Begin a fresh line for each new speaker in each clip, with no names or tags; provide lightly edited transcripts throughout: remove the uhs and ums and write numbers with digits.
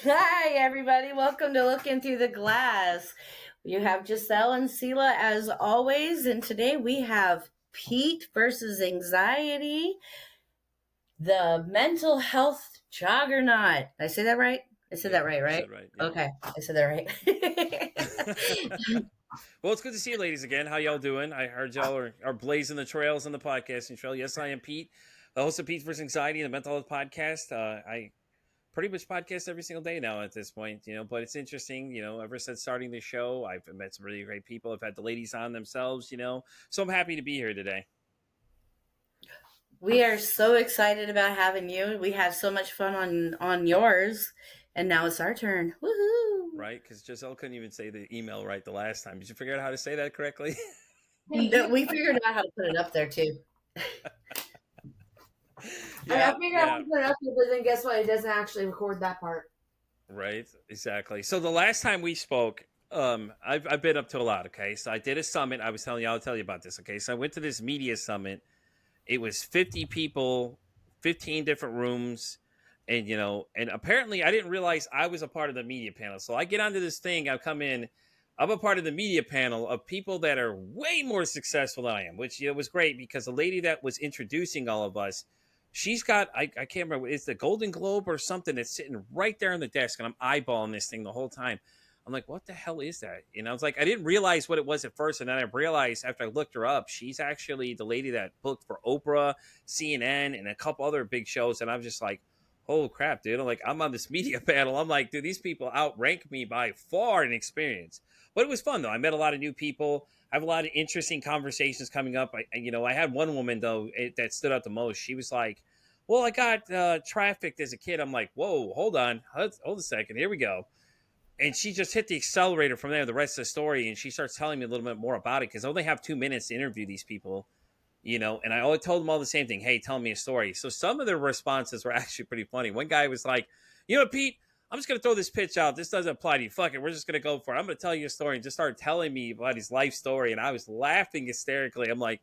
Hi, everybody. Welcome to Looking Through the Glass. You have Giselle and Sela as always, and today we have Pete versus anxiety, the mental health juggernaut. Did I say that right? I said
Yep,
that right,
you
right?
said right. Yep.
Okay, I said that right.
Well, it's good to see you, ladies, again. How y'all doing? I heard y'all are blazing the trails on the podcasting trail. Yes, I am Pete, the host of Pete vs. Anxiety, the mental health podcast. I pretty much podcast every single day now at this point, but it's interesting, ever since starting the show, I've met some really great people. I've had the ladies on themselves, so I'm happy to be here today.
We are so excited about having you. We had so much fun on yours, and now it's our turn. Woohoo!
Right? Because Giselle couldn't even say the email right the last time. Did you figure out how to say that correctly?
We figured out how to put it up there too.
I
Yeah,
figured out how
yeah.
to put it up here, but then guess what? It doesn't actually record that part.
Right, exactly. So the last time we spoke, I've been up to a lot. Okay, so I did a summit. I was telling you, I'll tell you about this. Okay, so I went to this media summit. It was 50 people, 15 different rooms, and and apparently I didn't realize I was a part of the media panel. So I get onto this thing. I come in. I'm a part of the media panel of people that are way more successful than I am, which was great because the lady that was introducing all of us, she's got I can't remember, it's the Golden Globe or something that's sitting right there on the desk, and I'm eyeballing this thing the whole time. I'm like, what the hell is that? I was like, I didn't realize what it was at first, and then I realized after I looked her up, she's actually the lady that booked for Oprah, CNN, and a couple other big shows. And I'm just like, oh crap, dude! I'm on this media panel. I'm like, dude, these people outrank me by far in experience. But it was fun though. I met a lot of new people. I have a lot of interesting conversations coming up. I had one woman though that stood out the most. She was like, well, I got trafficked as a kid. I'm like, whoa, hold on, hold a second, here we go. And she just hit the accelerator from there, the rest of the story, and she starts telling me a little bit more about it because I only have 2 minutes to interview these people, and I always told them all the same thing. Hey, tell me a story. So some of their responses were actually pretty funny. One guy was like, Pete, I'm just going to throw this pitch out. This doesn't apply to you. Fuck it. We're just going to go for it. I'm going to tell you a story, and just started telling me about his life story. And I was laughing hysterically. I'm like,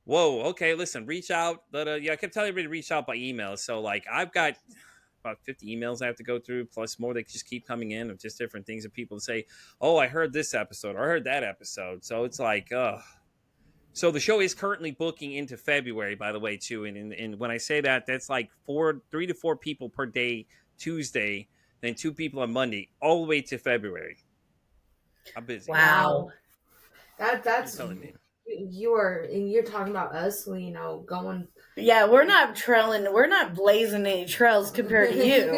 whoa, okay, listen, reach out. But yeah, I kept telling everybody to reach out by email. So like I've got about 50 emails I have to go through, plus more that just keep coming in of just different things that people say, oh, I heard this episode or I heard that episode. So it's like, so the show is currently booking into February, by the way, too. And when I say that, that's like 3 to 4 people per day, Tuesday, then 2 people on Monday, all the way to February. I'm busy.
Wow.
You're
That's
telling me.
you're talking about us, going.
Yeah, we're not trailing. We're not blazing any trails compared to you.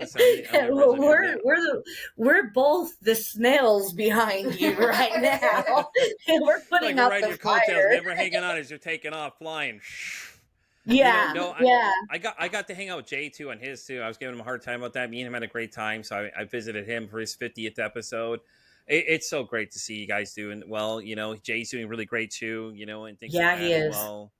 Listen, I'm the original man.
We're both the snails behind you right now. We're
Like
putting
we're
out
riding
the
your coattails,
fire.
man. We're hanging on as you're taking off, flying.
Yeah,
No,
yeah.
I got to hang out with Jay too on his too. I was giving him a hard time about that. Me and him had a great time, so I visited him for his 50th episode. It's so great to see you guys doing well. Jay's doing really great too. And things like
Yeah,
that
he
as
is.
well.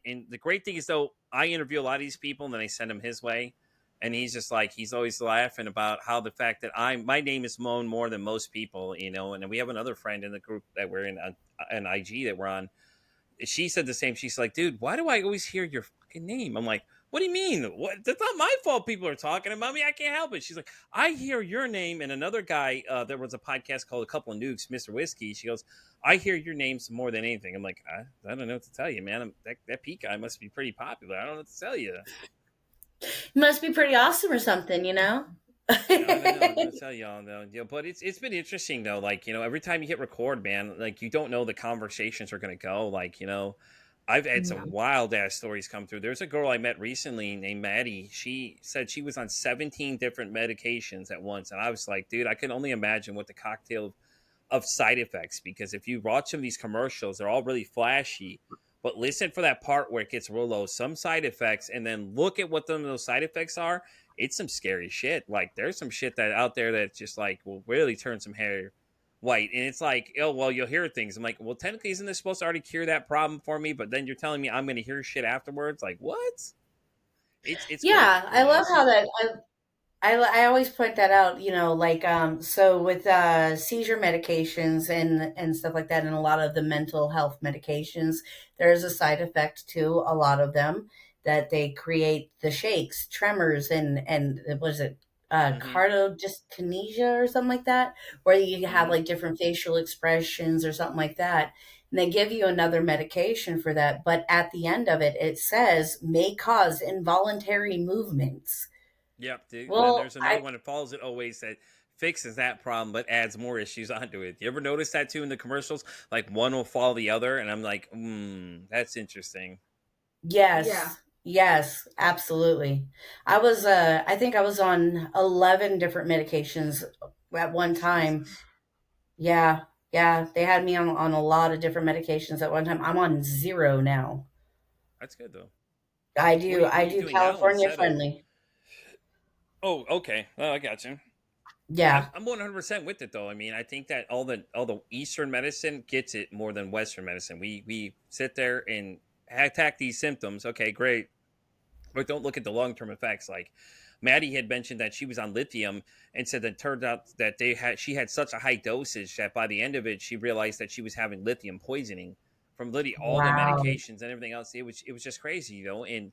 And the great thing is though, I interview a lot of these people and then I send them his way, and he's just like he's always laughing about how the fact that my name is known more than most people. And then we have another friend in the group that we're in an IG that we're on. She said the same. She's like, dude, why do I always hear your fucking name? I'm like, what do you mean? What? That's not my fault. People are talking about me. I can't help it. She's like, I hear your name and another guy. There was a podcast called A Couple of Nukes, Mr. Whiskey. She goes, I hear your names more than anything. I'm like, I don't know what to tell you, man. That Pete guy must be pretty popular. I don't know what to tell you.
He must be pretty awesome or something, you know?
Yeah, I don't know. I'm gonna tell y'all though. But it's been interesting though. Like every time you hit record, man, like you don't know the conversations are gonna go. Like I've had
Yeah.
some wild ass stories come through. There's a girl I met recently named Maddie. She said she was on 17 different medications at once, and I was like, dude, I can only imagine what the cocktail of side effects. Because if you watch some of these commercials, they're all really flashy. But listen for that part where it gets real low, some side effects, and then look at what those side effects are. It's some scary shit. Like there's some shit that out there that just like will really turn some hair white. And it's like, oh well, you'll hear things. I'm like, well, technically, isn't this supposed to already cure that problem for me? But then you're telling me I'm going to hear shit afterwards. Like what? It's
Yeah,
crazy.
I love how that. I always point that out, so with seizure medications and stuff like that, and a lot of the mental health medications, there is a side effect to a lot of them that they create the shakes, tremors, and what is it,
Mm-hmm.
cardiodiskinesia or something like that, where you have
Mm-hmm.
like different facial expressions or something like that. And they give you another medication for that, but at the end of it, it says may cause involuntary movements.
Yep. Then
Well,
there's another one that follows it always that fixes that problem but adds more issues onto it. You ever notice that too in the commercials? Like one will follow the other, and I'm like, that's interesting.
Yeah.
yes, yes, absolutely. I think I was on 11 different medications at one time.
Jesus.
Yeah, yeah, they had me on a lot of different medications at one time. I'm on zero now.
That's good though. What
I
are you
do
doing now
California
instead of?
friendly.
Oh, okay. Well, I got you.
Yeah,
I'm 100% with it though. I mean, I think that all the Eastern medicine gets it more than Western medicine. We sit there and attack these symptoms. Okay, great, but don't look at the long term effects. Like Maddie had mentioned that she was on lithium and said that it turned out that she had such a high dosage that by the end of it she realized that she was having lithium poisoning from literally all the
wow.
medications and everything else. It was just crazy, and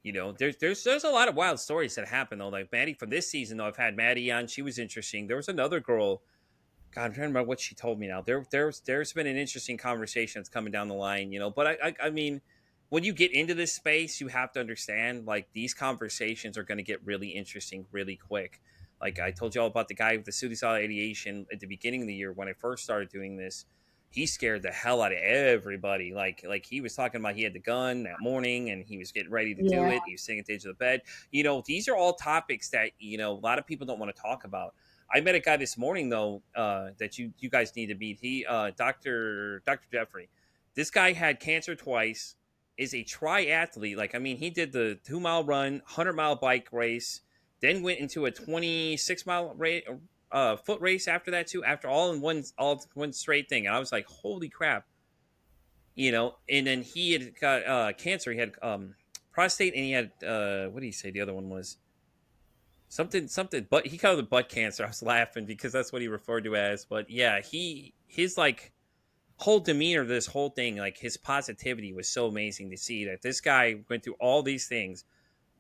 there's a lot of wild stories that happen though. Like Maddie from this season though, I've had Maddie on. She was interesting. There was another girl. God, I'm trying to remember what she told me now. There's been an interesting conversation that's coming down the line, But I mean, when you get into this space, you have to understand like these conversations are going to get really interesting really quick. Like I told you all about the guy with the suicidal ideation at the beginning of the year when I first started doing this. He scared the hell out of everybody. Like he was talking about he had the gun that morning and he was getting ready to do
Yeah,
it. He was sitting at the edge of the bed. These are all topics that a lot of people don't want to talk about. I met a guy this morning though that you guys need to meet. He Dr. Jeffrey. This guy had cancer twice. Is a triathlete. Like I mean, he did the 2 mile run, 100-mile bike race, then went into a 26-mile foot race after that too. After all in one straight thing, and I was like, holy crap, And then he had got cancer. He had prostate, and he had what do you say? The other one was something, but he called it butt cancer. I was laughing because that's what he referred to as. But yeah, his like whole demeanor, this whole thing, like his positivity was so amazing to see that this guy went through all these things,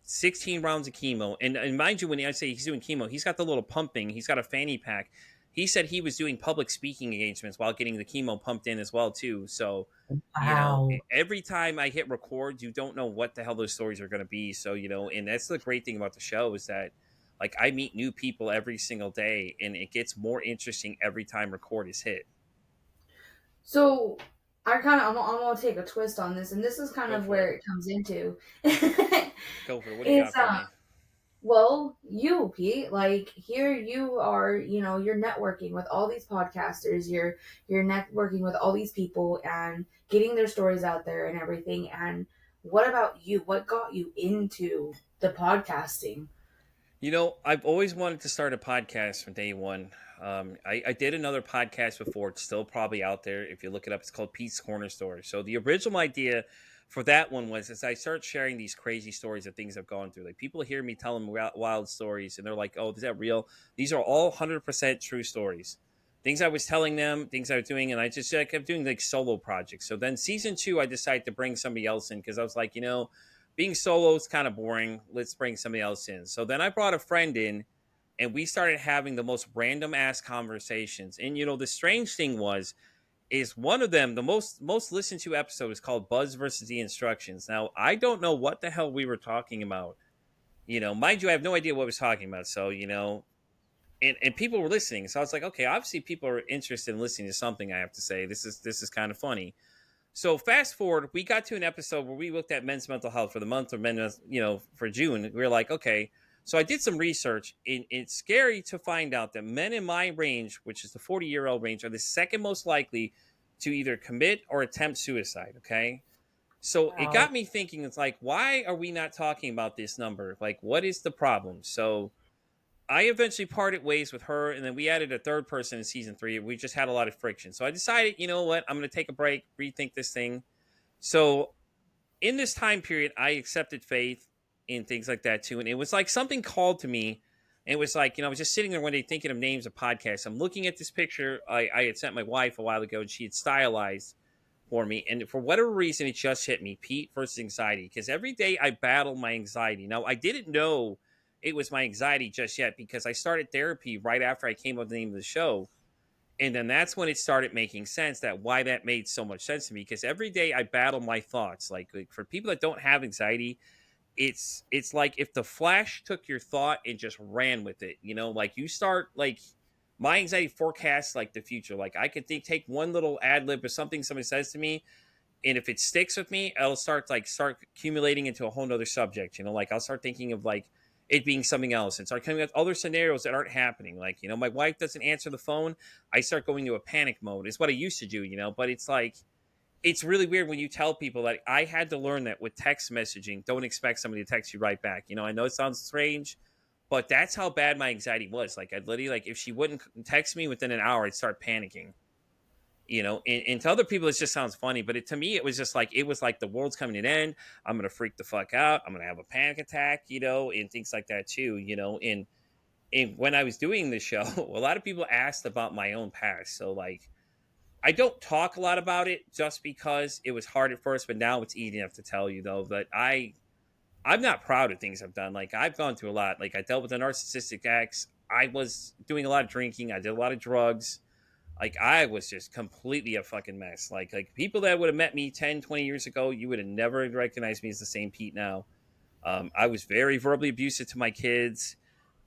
16 rounds of chemo, and mind you, when I say he's doing chemo, he's got the little pumping, he's got a fanny pack. He said he was doing public speaking engagements while getting the chemo pumped in as well too. So
wow.
every time I hit record, you don't know what the hell those stories are going to be. So, and that's the great thing about the show is that like I meet new people every single day and it gets more interesting every time record is hit.
So I'm gonna take a twist on this, and this is kind
Go
of
for it.
where it comes into.
Go for it. What do you
Is
got for me?
well, you, Pete, like here you are, you're networking with all these podcasters, you're networking with all these people and getting their stories out there and everything. And what about you? What got you into the podcasting?
I've always wanted to start a podcast from day one. I did another podcast before. It's still probably out there. If you look it up, it's called Pete's Corner Store. So the original idea for that one was as I start sharing these crazy stories of things I've gone through. Like people hear me tell them wild stories, and they're like, "Oh, is that real?" These are all 100% true stories. Things I was telling them, things I was doing, and I just kept doing like solo projects. So then season 2, I decided to bring somebody else in because I was like, being solo is kind of boring. Let's bring somebody else in. So then I brought a friend in and we started having the most random ass conversations. And the strange thing is one of them, the most listened to episode is called Buzz versus the Instructions. Now, I don't know what the hell we were talking about. Mind you, I have no idea what I was talking about. So, and people were listening. So I was like, okay, obviously people are interested in listening to something I have to say. This is kind of funny. So fast forward, we got to an episode where we looked at men's mental health for the month of men, for June. We were like, okay. So I did some research. And it's scary to find out that men in my range, which is the 40-year-old range, are the second most likely to either commit or attempt suicide. Okay. So it
Wow.
got me thinking, it's like, why are we not talking about this number? Like, what is the problem? So I eventually parted ways with her, and then we added a third person in season 3. We just had a lot of friction. So I decided, you know what? I'm going to take a break, rethink this thing. So in this time period, I accepted faith and things like that too. And it was like something called to me. And it was like, I was just sitting there one day thinking of names of podcasts. I'm looking at this picture I had sent my wife a while ago, and she had stylized for me. And for whatever reason, it just hit me, Pete versus anxiety. Because every day I battle my anxiety. Now, I didn't know it was my anxiety just yet because I started therapy right after I came up with the name of the show. And then that's when it started making sense that why that made so much sense to me. Because every day I battle my thoughts. Like for people that don't have anxiety, it's like if the Flash took your thought and just ran with it, like you start like my anxiety forecasts like the future. Like I could take one little ad lib or something somebody says to me, and if it sticks with me, it'll start accumulating into a whole nother subject. Like I'll start thinking of like it being something else and start coming up with other scenarios that aren't happening. Like, my wife doesn't answer the phone. I start going into a panic mode. Is what I used to do, but it's like it's really weird when you tell people that I had to learn that with text messaging, don't expect somebody to text you right back. I know it sounds strange, but that's how bad my anxiety was. Like I'd literally like if she wouldn't text me within an hour, I'd start panicking. And to other people it just sounds funny, but to me it was just like it was like the world's coming to an end. I'm gonna freak the fuck out. I'm gonna have a panic attack, and things like that too. And when I was doing this show, a lot of people asked about my own past. So like I don't talk a lot about it just because it was hard at first, but now it's easy enough to tell you though that I'm not proud of things I've done. Like I've gone through a lot. Like I dealt with a narcissistic ex. I was doing a lot of drinking. I did a lot of drugs. Like I was just completely a fucking mess. Like people that would have met me 10, 20 years ago, you would have never recognized me as the same Pete now. I was very verbally abusive to my kids,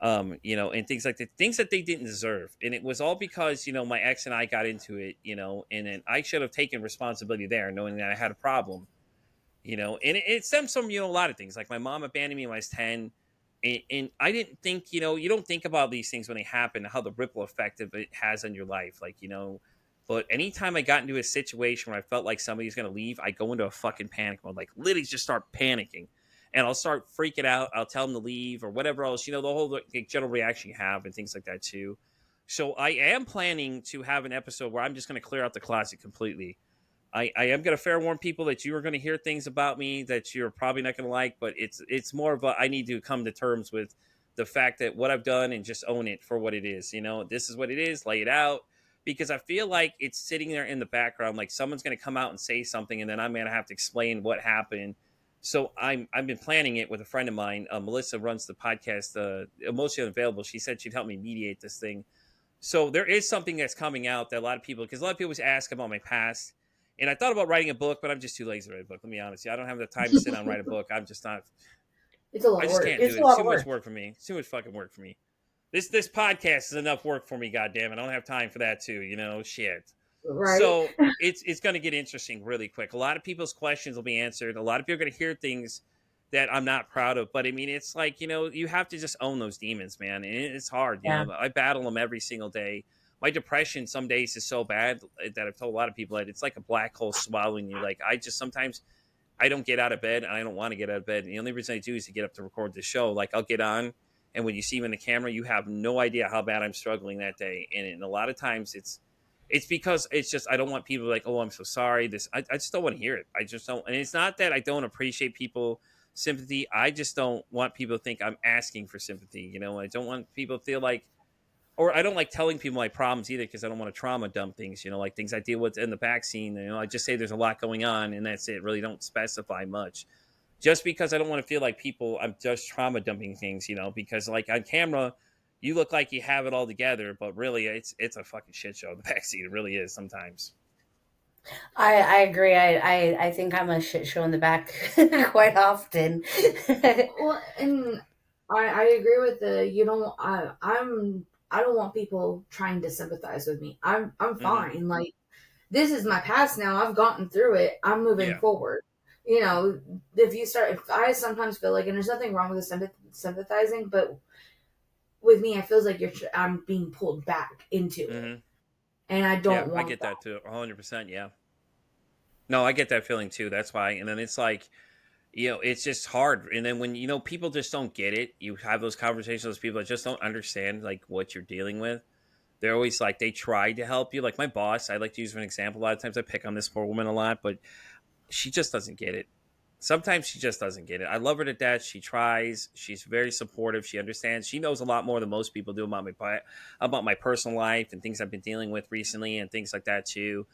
and things like that, things that they didn't deserve. And it was all because, my ex and I got into it, and then I should have taken responsibility there, knowing that I had a problem, and it stems from, a lot of things. Like my mom abandoned me when I was 10. And I didn't think, you don't think about these things when they happen, how the ripple effect of it has on your life. Like, but anytime I got into a situation where I felt like somebody's going to leave, I go into a fucking panic mode, like literally just start panicking and I'll start freaking out. I'll tell them to leave or whatever else, the whole like, general reaction you have and things like that too. So I am planning to have an episode where I'm just going to clear out the closet completely. I am going to fair warn people that you are going to hear things about me that you're probably not going to like, but it's more of a I need to come to terms with the fact that what I've done and just own it for what it is. This is what it is, lay it out, because I feel like it's sitting there in the background, like someone's going to come out and say something, and then I'm going to have to explain what happened. So I've been planning it with a friend of mine. Melissa runs the podcast, Emotionally Unavailable. She said she'd help me mediate this thing. So there is something that's coming out that a lot of people always ask about my past. And I thought about writing a book, but I'm just too lazy to write a book. Let me be honest. I don't have the time to sit down and write a book. I'm just not.
It's a lot
I
of
just
work.
can't do
It's
it.
a
It's
lot
too
of
much
work.
work for me. It's too much fucking work for me. This podcast is enough work for me. God damn it! I don't have time for that too. Shit.
Right?
So it's going to get interesting really quick. A lot of people's questions will be answered. A lot of people are going to hear things that I'm not proud of. But I mean, it's like you have to just own those demons, man. And it's hard.
Yeah.
I battle them every single day. My depression some days is so bad that I've told a lot of people that it's like a black hole swallowing you. Like I just sometimes I don't get out of bed and I don't want to get out of bed. And the only reason I do is to get up to record the show. Like I'll get on, and when you see me in the camera, you have no idea how bad I'm struggling that day. And a lot of times it's because it's just I don't want people like, oh, I'm so sorry. I just don't want to hear it. I just don't. And it's not that I don't appreciate people sympathy. I just don't want people to think I'm asking for sympathy. I don't want people to feel like, or I don't like telling people my problems either because I don't want to trauma dump things, like things I deal with in the back scene. I just say there's a lot going on and that's it. Really don't specify much just because I don't want to feel like I'm just trauma dumping things, because like on camera, you look like you have it all together, but really it's a fucking shit show in the backseat. It really is sometimes.
I agree. I think I'm a shit show in the back quite often.
Well, and I agree with the you don't I don't want people trying to sympathize with me. I'm
Mm-hmm.
fine. Like this is my past now. I've gotten through it. I'm moving
Yeah.
forward. If I sometimes feel like, and there's nothing wrong with the sympathizing, but with me, it feels like I'm being pulled back into it,
Mm-hmm.
and I
Yeah,
don't
I
want
get
that.
that too. 100%. Yeah. No, I get that feeling too. That's why. And then it's like, it's just hard. And then when, people just don't get it, you have those conversations with people that just don't understand like what you're dealing with. They're always like, they try to help you. Like my boss, I like to use for an example. A lot of times I pick on this poor woman a lot, but she just doesn't get it. Sometimes she just doesn't get it. I love her to death. She tries. She's very supportive. She understands. She knows a lot more than most people do about my personal life and things I've been dealing with recently and things like that too.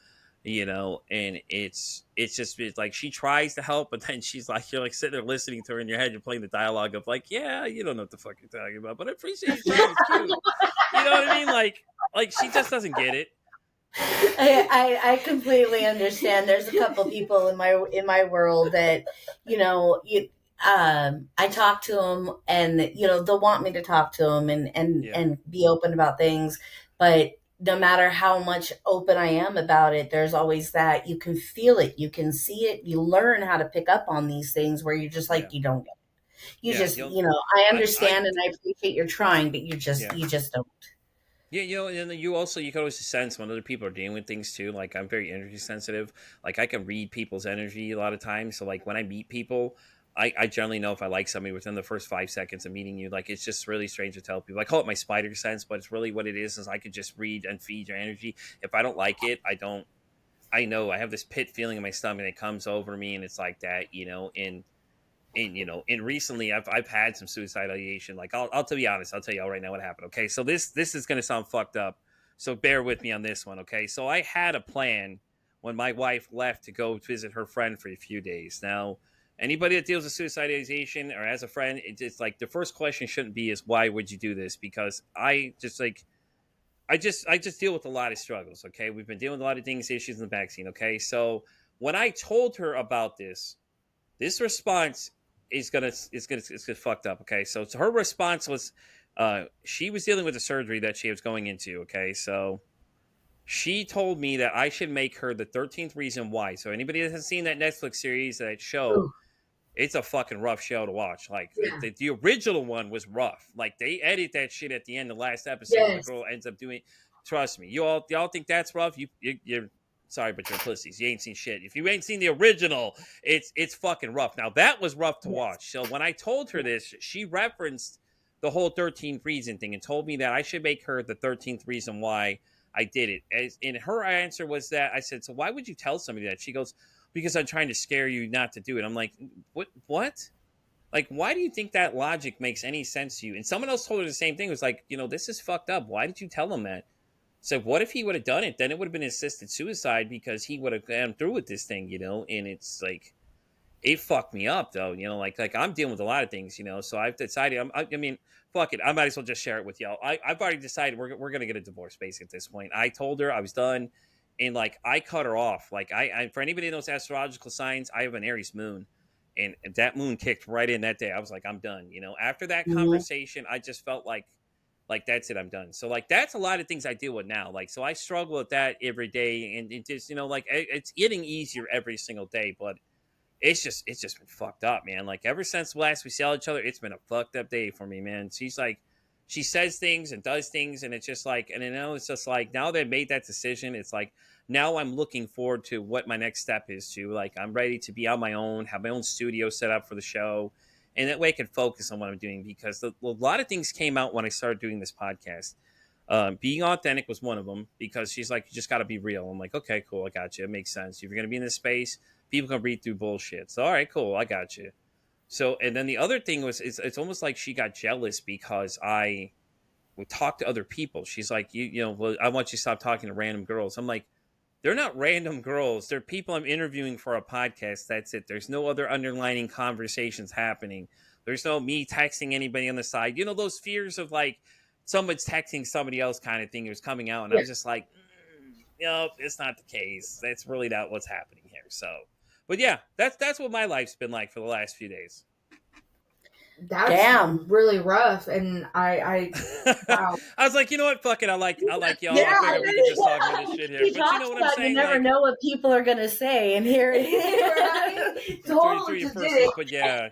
and it's like she tries to help, but then she's like, you're like sitting there listening to her in your head, you're playing the dialogue of like, yeah, you don't know what the fuck you're talking about, but I appreciate you trying, it's cute. You know what I mean? Like she just doesn't get it.
I completely understand. There's a couple people in my world that, I talk to them, and they'll want me to talk to them
Yeah,
and be open about things, but no matter how much open I am about it, there's always that you can feel it, you can see it, you learn how to pick up on these things where you're just
yeah,
like you don't, you
yeah.
just, I
I
understand and I appreciate you're trying, but
yeah.
you just don't.
Yeah, and then you can always sense when other people are dealing with things too. Like I'm very energy sensitive. Like I can read people's energy a lot of times. So like when I meet people, I generally know if I like somebody within the first 5 seconds of meeting you. Like it's just really strange to tell people. I call it my spider sense, but it's really what it is I could just read and feed your energy. If I don't like it, I don't. I know I have this pit feeling in my stomach that comes over me, and it's like that, and recently I've had some suicide ideation. Like I'll to be honest, I'll tell you all right now what happened. Okay, so this is gonna sound fucked up, so bear with me on this one. Okay, so I had a plan when my wife left to go visit her friend for a few days. Now, anybody that deals with suicide ideation or as a friend, it's like the first question shouldn't be is why would you do this? Because I just deal with a lot of struggles. Okay, we've been dealing with a lot of things, issues in the vaccine. Okay, so when I told her about this response is gonna fucked up. Okay, so her response was, she was dealing with a surgery that she was going into. Okay, so she told me that I should make her the 13th reason why. So anybody that has seen that Netflix series, that show,
Ooh,
it's a fucking rough show to watch. Like
yeah.
the original one was rough. Like they edit that shit at the end. The last episode where the
Yes.
girl ends up doing. Trust me, y'all think that's rough. You're sorry, but you're pussies. You ain't seen shit. If you ain't seen the original, it's fucking rough. Now that was rough to
Yes.
watch. So when I told her this, she referenced the whole 13th reason thing and told me that I should make her the 13th reason why I did it. And her answer was that I said, so why would you tell somebody that? She goes, because I'm trying to scare you not to do it. I'm like, what? Like, why do you think that logic makes any sense to you? And someone else told her the same thing. It was like, this is fucked up. Why did you tell him that? So what if he would have done it? Then it would have been assisted suicide because he would have gone through with this thing, and it's like it fucked me up though, like I'm dealing with a lot of things, so I've decided I mean, fuck it, I might as well just share it with y'all. I've already decided we're gonna get a divorce basically at this point. I told her I was done, and like I cut her off. Like I for anybody that knows astrological signs, I have an Aries moon, and that moon kicked right in that day. I was like, I'm done. After that
Mhm.
conversation, I just felt like that's it, I'm done. So like that's a lot of things I deal with now. Like so I struggle with that every day, and it just like it's getting easier every single day, but it's just been fucked up, man. Like ever since last we saw each other, it's been a fucked up day for me, man. She's like, she says things and does things, and it's just like, and it's just like now that I made that decision, it's like now I'm looking forward to what my next step is. To like, I'm ready to be on my own, have my own studio set up for the show, and that way I can focus on what I'm doing because a lot of things came out when I started doing this podcast. Being authentic was one of them because she's like, you just got to be real. I'm like, okay, cool, I got you. It makes sense. If you're gonna be in this space, people can read through bullshit. So all right, cool, I got you. So and then the other thing was, it's almost like she got jealous because I would talk to other people. She's like, well, I want you to stop talking to random girls. I'm like, they're not random girls. They're people I'm interviewing for a podcast. That's it. There's no other underlining conversations happening. There's no me texting anybody on the side. Those fears of like someone's texting somebody else kind of thing was coming out. And I
Yeah.
was just like, nope, it's not the case. That's really not what's happening here. So, but yeah, that's what my life's been like for the last few days.
That's
Damn.
really rough. And I wow.
I was like, you know what? Fuck it. I like y'all. I
Yeah.
figured we could just talk about this shit here.
He
But you know
talks
what I'm
about you
saying?
never
Like,
know what people are gonna say, and here it
Right?
is.
through
Totally
your
just did it.
personal, but yeah,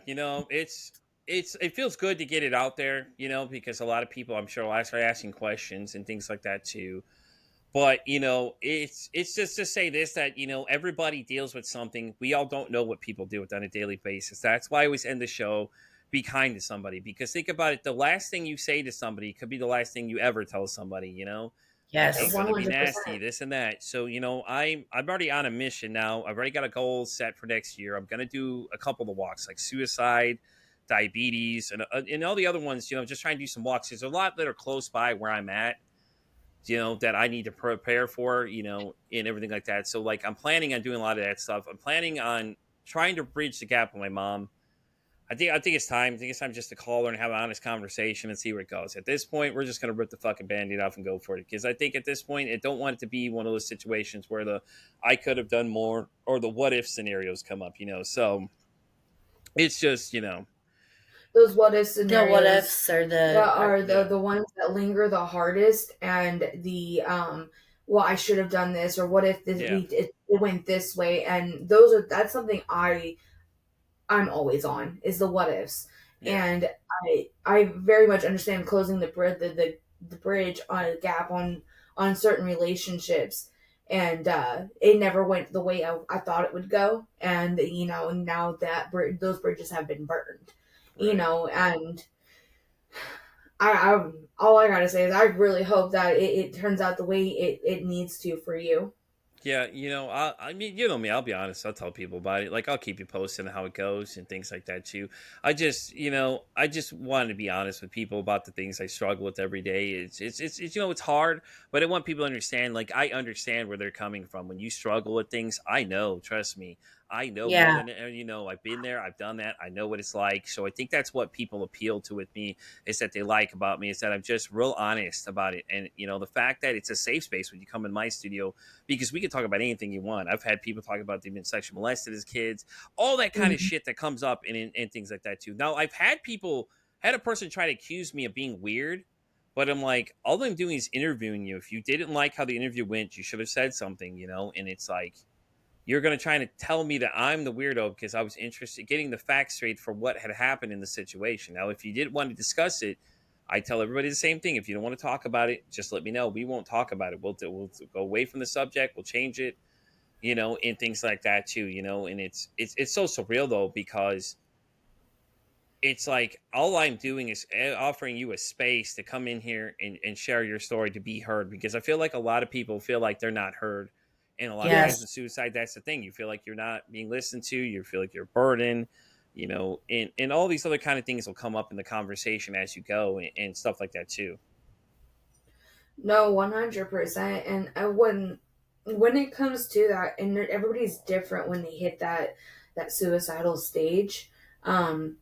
it feels good to get it out there, because a lot of people I'm sure will start asking questions and things like that too. But it's just to say this, that everybody deals with something. We all don't know what people deal with on a daily basis. That's why I always end the show, be kind to somebody, because think about it, the last thing you say to somebody could be the last thing you ever tell somebody. It ain't
Yes.
gonna be
100%.
nasty, this and that. So I'm already on a mission now. I've already got a goal set for next year. I'm gonna do a couple of walks, like suicide, diabetes, and all the other ones. Just trying to do some walks. There's a lot that are close by where I'm at, that I need to prepare for, and everything like that. So like I'm planning on doing a lot of that stuff. I'm planning on trying to bridge the gap with my mom. I think it's time. I think it's time just to call her and have an honest conversation and see where it goes. At this point, we're just gonna rip the fucking band-aid off and go for it. Because I think at this point, I don't want it to be one of those situations where the I could have done more or the what if scenarios come up. So it's just
Those what if
The what
scenarios
ifs are
that are
yeah,
the ones that linger the hardest, and the well, I should have done this, or what if this
yeah,
it went this way, and that's something I'm always on, is the what ifs.
yeah,
And I very much understand closing the bridge on a gap on certain relationships, and it never went the way I thought it would go, and now that those bridges have been burned,
right.
and I all I gotta say is I really hope that it turns out the way it needs to for you.
Yeah, I mean, you know me. I'll be honest. I'll tell people about it. Like, I'll keep you posted on how it goes and things like that too. I just wanted to be honest with people about the things I struggle with every day. It's hard, but I want people to understand. Like, I understand where they're coming from. When you struggle with things, I know. Trust me, I know more
yeah.
than I've been there. I've done that. I know what it's like. So I think that's what people appeal to with me is that they like about me is that I'm just real honest about it, and the fact that it's a safe space when you come in my studio because we can talk about anything you want. I've had people talk about they've been sexually molested as kids, all that kind of
Mhm.
shit that comes up and things like that too. Now, I've had a person try to accuse me of being weird, but I'm like, all I'm doing is interviewing you. If you didn't like how the interview went, you should have said something. And it's like, you're going to try to tell me that I'm the weirdo because I was interested in getting the facts straight for what had happened in the situation. Now, if you didn't want to discuss it, I tell everybody the same thing. If you don't want to talk about it, just let me know. We won't talk about it. We'll go away from the subject. We'll change it, and things like that too. And it's so surreal though because it's like all I'm doing is offering you a space to come in here and share your story to be heard because I feel like a lot of people feel like they're not heard. And a lot of times
Yes.
with suicide, that's the thing. You feel like you're not being listened to. You feel like you're a burden, and all these other kind of things will come up in the conversation as you go and stuff like that too.
No, 100%. And when it comes to that, and everybody's different when they hit that suicidal stage. Um,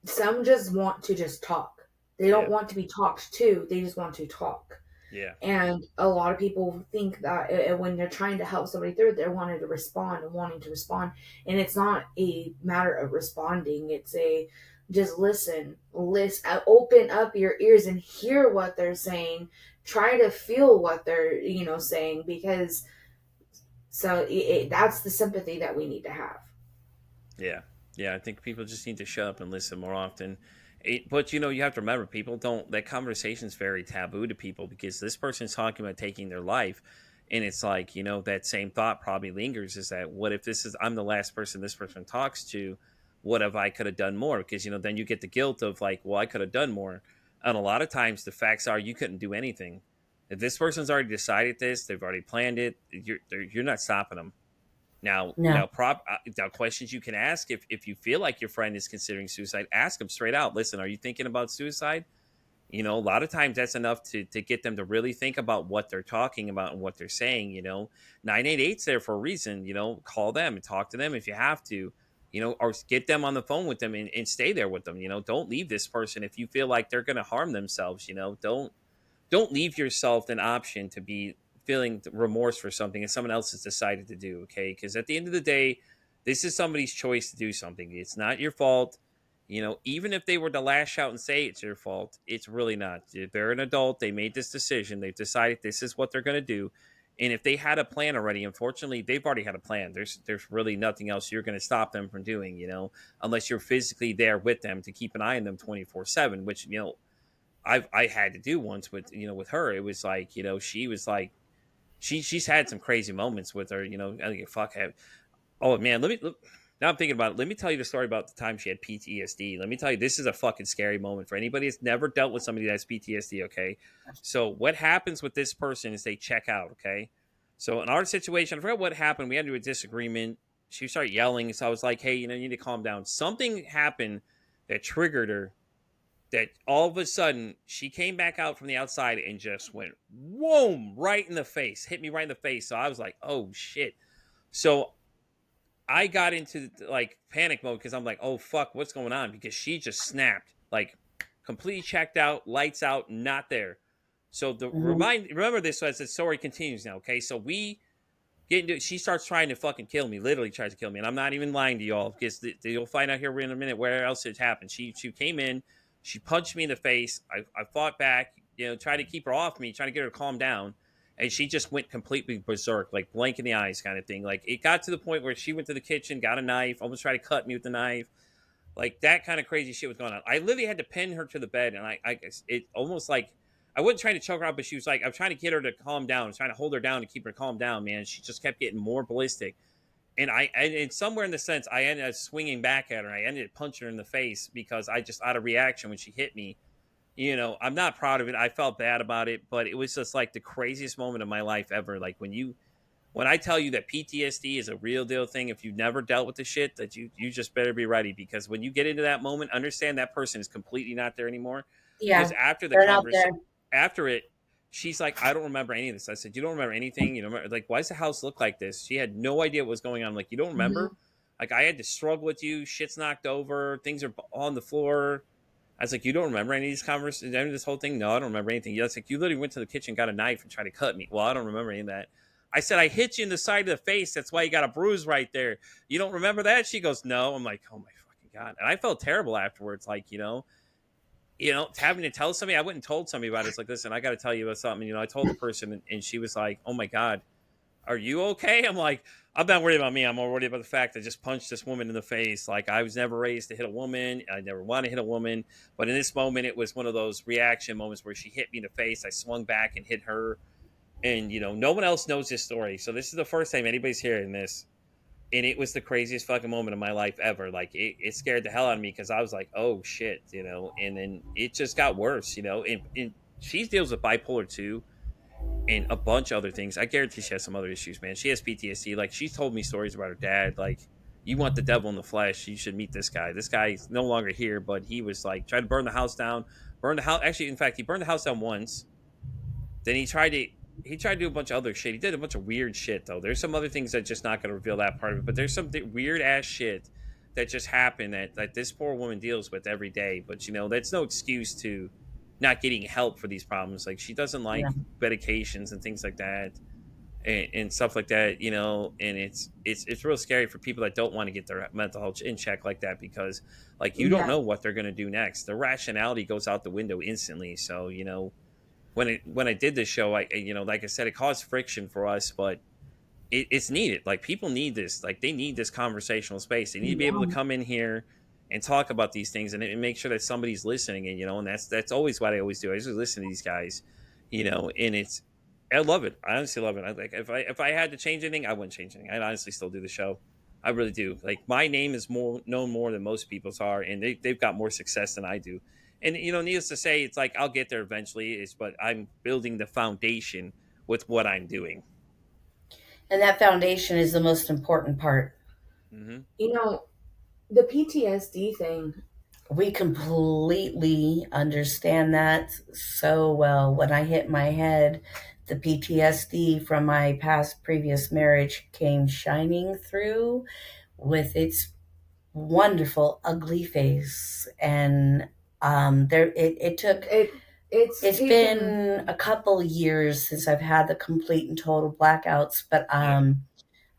some just want to just talk. They
Yeah.
don't want to be talked to. They just want to talk.
Yeah.
And a lot of people think that when they're trying to help somebody through it, they're wanting to respond and wanting to respond. And it's not a matter of responding. It's a just listen, open up your ears and hear what they're saying. Try to feel what they're, saying, because that's the sympathy that we need to have.
Yeah, yeah. I think people just need to shut up and listen more often. But you have to remember, people don't. That conversation is very taboo to people because this person's talking about taking their life, and it's like that same thought probably lingers. Is that what if I'm the last person this person talks to? What if I could have done more? Because then you get the guilt of like, well, I could have done more. And a lot of times the facts are you couldn't do anything. If this person's already decided this, they've already planned it. You're not stopping them. Now,
No.
now questions you can ask if you feel like your friend is considering suicide, ask them straight out. Listen, are you thinking about suicide? A lot of times that's enough to get them to really think about what they're talking about and what they're saying. 988's there for a reason. Call them and talk to them if you have to. Or get them on the phone with them and stay there with them. Don't leave this person if you feel like they're going to harm themselves. Don't leave yourself an option to be feeling remorse for something that someone else has decided to do. Okay, because at the end of the day, this is somebody's choice to do something. It's not your fault. Even if they were to lash out and say it's your fault, it's really not. They're an adult. They made this decision. They've decided this is what they're going to do. And if they had a plan already, unfortunately, they've already had a plan. There's really nothing else you're going to stop them from doing. Unless you're physically there with them to keep an eye on them 24/7, which I had to do once with her. It was like she was like she's had some crazy moments with her. I think fuck have. Oh man, now I'm thinking about it. Let me tell you the story about the time she had PTSD. Let me tell you, this is a fucking scary moment for anybody that's never dealt with somebody that has PTSD. Okay, so what happens with this person is they check out. Okay, so in our situation, I forgot what happened. We had to do a disagreement. She started yelling, so I was like, "Hey, you need to calm down." Something happened that triggered her that all of a sudden she came back out from the outside and just went whoom right in the face, hit me right in the face. So I was like, oh shit. So I got into like panic mode because I'm like, oh fuck, what's going on? Because she just snapped, like completely checked out, lights out, not there. So the
Mhm.
remember this as the story continues now. Okay, so we get into, she starts trying to fucking kill me, literally tries to kill me, and I'm not even lying to y'all because you'll find out here in a minute where else it happened. She came in, she punched me in the face. I fought back, tried to keep her off me, trying to get her to calm down, and she just went completely berserk, like blank in the eyes kind of thing. Like it got to the point where she went to the kitchen, got a knife, almost tried to cut me with the knife. Like that kind of crazy shit was going on. I literally had to pin her to the bed, and I it almost like I wasn't trying to choke her out, but she was like, I'm trying to get her to calm down. I was trying to hold her down to keep her calm down, man. She just kept getting more ballistic. And somewhere in the sense, I ended up swinging back at her. I ended up punching her in the face because I just, out of reaction when she hit me, I'm not proud of it. I felt bad about it, but it was just like the craziest moment of my life ever. Like when I tell you that PTSD is a real deal thing, if you've never dealt with the shit, that you just better be ready, because when you get into that moment, understand that person is completely not there anymore. Because
Yeah,
after the
they're not there.
conversation, after it, she's like, I don't remember any of this. I said, you don't remember anything? You know, like, why does the house look like this? She had no idea what was going on. I'm like, you don't remember?
Mhm.
Like, I had to struggle with you. Shit's knocked over. Things are on the floor. I was like, you don't remember any of these conversations, any of this whole thing? No, I don't remember anything. Yeah, it's like, you literally went to the kitchen, got a knife, and tried to cut me. Well, I don't remember any of that. I said, I hit you in the side of the face. That's why you got a bruise right there. You don't remember that? She goes, no. I'm like, oh my fucking God. And I felt terrible afterwards. Like, having to tell somebody, I went and told somebody about it. It's like, listen, I got to tell you about something. I told the person, and she was like, oh my God, are you okay? I'm like, I'm not worried about me. I'm more worried about the fact that I just punched this woman in the face. Like, I was never raised to hit a woman. I never want to hit a woman. But in this moment, it was one of those reaction moments where she hit me in the face. I swung back and hit her. And, no one else knows this story. So this is the first time anybody's hearing this. And it was the craziest fucking moment of my life ever. Like, it scared the hell out of me because I was like, oh shit, and then it just got worse, and she deals with bipolar too and a bunch of other things. I guarantee she has some other issues, man. She has PTSD. Like, she's told me stories about her dad. Like, you want the devil in the flesh, you should meet this guy. This guy's no longer here, but he was like, tried to burn the house down, burn the house. Actually, in fact, he burned the house down once. Then he tried to do a bunch of other shit. He did a bunch of weird shit though. There's some other things that just not going to reveal that part of it, but there's some weird ass shit that just happened that this poor woman deals with every day. But that's no excuse to not getting help for these problems. Like, she doesn't
Yeah,
like medications and things like that, and stuff like that. And it's real scary for people that don't want to get their mental health in check like that, because like you don't
Yeah.
know what they're going to do next. The rationality goes out the window instantly. So when I did this show, like I said, it caused friction for us, but it's needed. Like, people need this. Like, they need this conversational space. They need to be able to
Yeah.
come in here and talk about these things, and make sure that somebody's listening. And that's always what I always do. I just listen to these guys, and I love it. I honestly love it. I like, if I had to change anything, I wouldn't change anything. I'd honestly still do the show. I really do. Like, my name is more known more than most people's are, and they've got more success than I do. And needless to say, it's like I'll get there eventually. But I'm building the foundation with what I'm doing.
and that foundation is the most important part.
Hmm.
You know, the PTSD thing.
We completely understand that so well. When I hit my head, the PTSD from my past previous marriage came shining through with its wonderful ugly face. And it took,
It's
it's
taken.
been a couple years since I've had the complete and total blackouts, but
Yeah.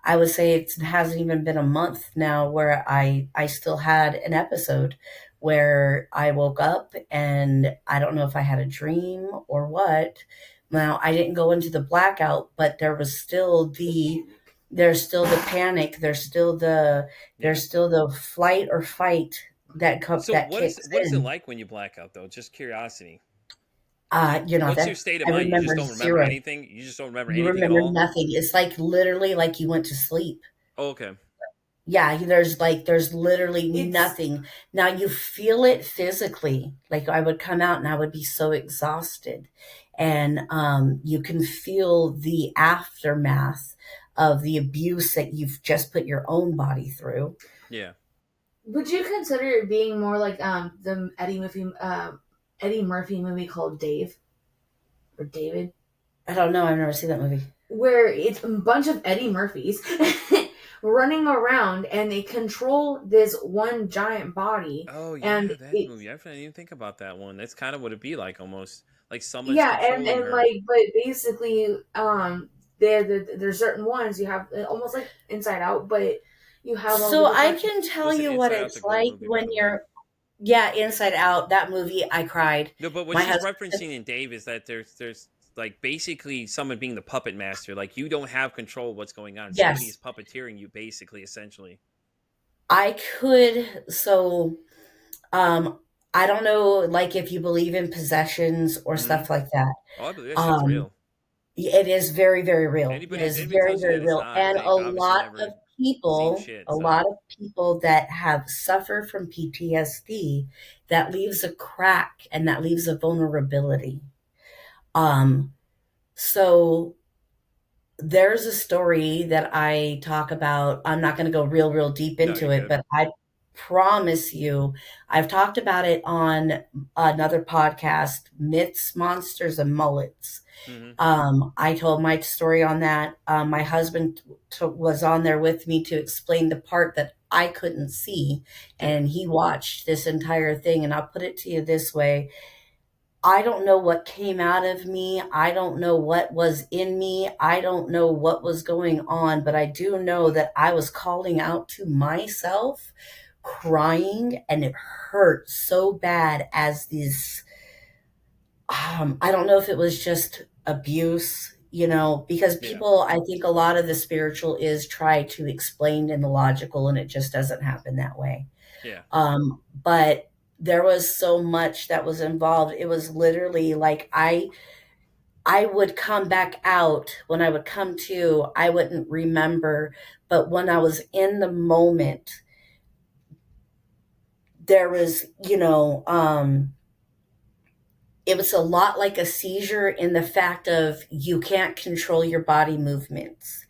I would say it hasn't even been a month now where I still had an episode where I woke up and I don't know if I had a dream or what. Now, I didn't go into the blackout, but there's still the panic,
Yeah.
there's still the flight or fight
So
that
what is
kicks
what is it
in.
like when you black out though? Just curiosity. What's your
That
state of
I
mind? You just
remember
don't remember
zero.
anything. You just don't remember
You
anything at
remember
all.
nothing. It's like literally like you went to sleep.
Oh, okay.
Yeah, there's literally
It's
nothing. Now you feel it physically. Like I would come out and I would be so exhausted. And you can feel the aftermath of the abuse that you've just put your own body through.
Yeah.
Would you consider it being more like the Eddie Murphy Eddie Murphy movie called Dave or David?
I don't know. I've never seen that movie.
Where it's a bunch of Eddie Murphys running around and they control this one giant body.
Oh
And
yeah, that
it's
movie. I didn't even think about that one. That's kind of what it'd be like, almost like someone's
yeah,
controlling
and
her.
like, but basically, there's certain ones you have almost like Inside Out, but you have all the
So I
different.
can tell
Listen,
you what
Inside Out's a
it's
great
like
movie, by
when
the way.
you're, yeah, Inside Out, that movie, I cried.
No, but what
My
she's
husband,
referencing in Dave is that there's like basically someone being the puppet master. Like you don't have control of what's going on. Somebody is
yes,
puppeteering you, basically, essentially.
I could. So, um, I don't know, like if you believe in possessions or
Mm-hmm.
stuff like that.
Oh, I believe that shit's
Um,
real.
it is very, very real. It is
Anybody
very,
tells you
very
that it's
real.
not,
And
they've obviously never seen shit.
a
So
lot of people that have suffered from PTSD, that leaves a crack and that leaves a vulnerability. Um, so there's a story that I talk about. I'm not going to go real deep
no,
into
you're
it,
good.
but I promise you, I've talked about it on another podcast, Myths, Monsters, and Mullets.
Mm-hmm.
I told my story on that. My husband was on there with me to explain the part that I couldn't see,
Yeah,
and he watched this entire thing. And I'll put it to you this way: I don't know what came out of me. I don't know what was in me. I don't know what was going on, but I do know that I was calling out to myself, crying, and it hurt so bad as these. I don't know if it was just abuse, because
yeah,
people, I think a lot of the spiritual is try to explain in the logical, and it just doesn't happen that way.
yeah.
But there was so much that was involved. It was literally like I would come back out. When I would come to, I wouldn't remember, but when I was in the moment, there was, it was a lot like a seizure in the fact of you can't control your body movements.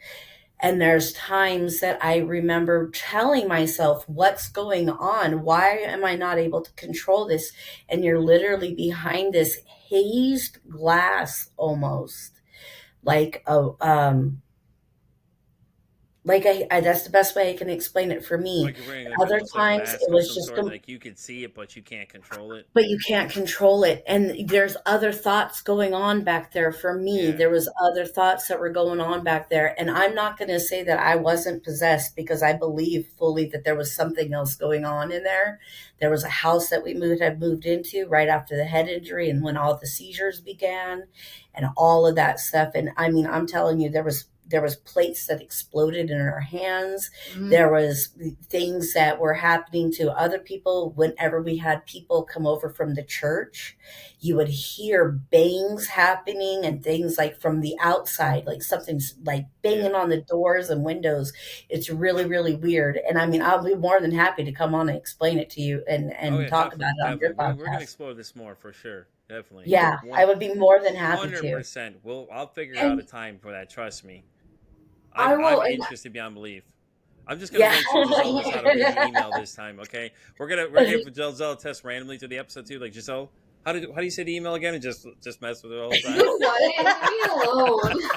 And there's times that I remember telling myself, what's going on? Why am I not able to control this? And you're literally behind this hazed glass almost, like that's the best way I can explain it for me.
Like you're wearing like
Other
almost like a
times it
mask of
was
some
just
sort. Like you can see it, but you can't control it.
but you can't control it, and there's other thoughts going on back there. For me,
Yeah,
there was other thoughts that were going on back there, and I'm not going to say that I wasn't possessed, because I believe fully that there was something else going on in there. There was a house that we had moved into right after the head injury and when all the seizures began and all of that stuff. And I mean, I'm telling you, there was plates that exploded in our hands.
Mm,
There was things that were happening to other people. Whenever we had people come over from the church, you would hear bangs happening and things like from the outside, like something's like
yeah.
banging on the doors and windows. It's really, really weird. And I mean, I'll be more than happy to come on and explain it to you and,
Oh
and
yeah,
talk about
definitely,
it on your
definitely. We're gonna
podcast.
explore this more for sure. Definitely.
yeah,
Yeah, I would be more than happy to.
100%. I'll figure out
and
a time for that. Trust me.
I will.
I'm
And
interested beyond belief. I'm just gonna
Yeah.
make sure Giselle knows how to read the email this time. Okay, we're gonna give Giselle a test randomly to the episode too. Like Giselle, how do you say the email again? And just mess with it all the
you
time.
know what? Leave me alone.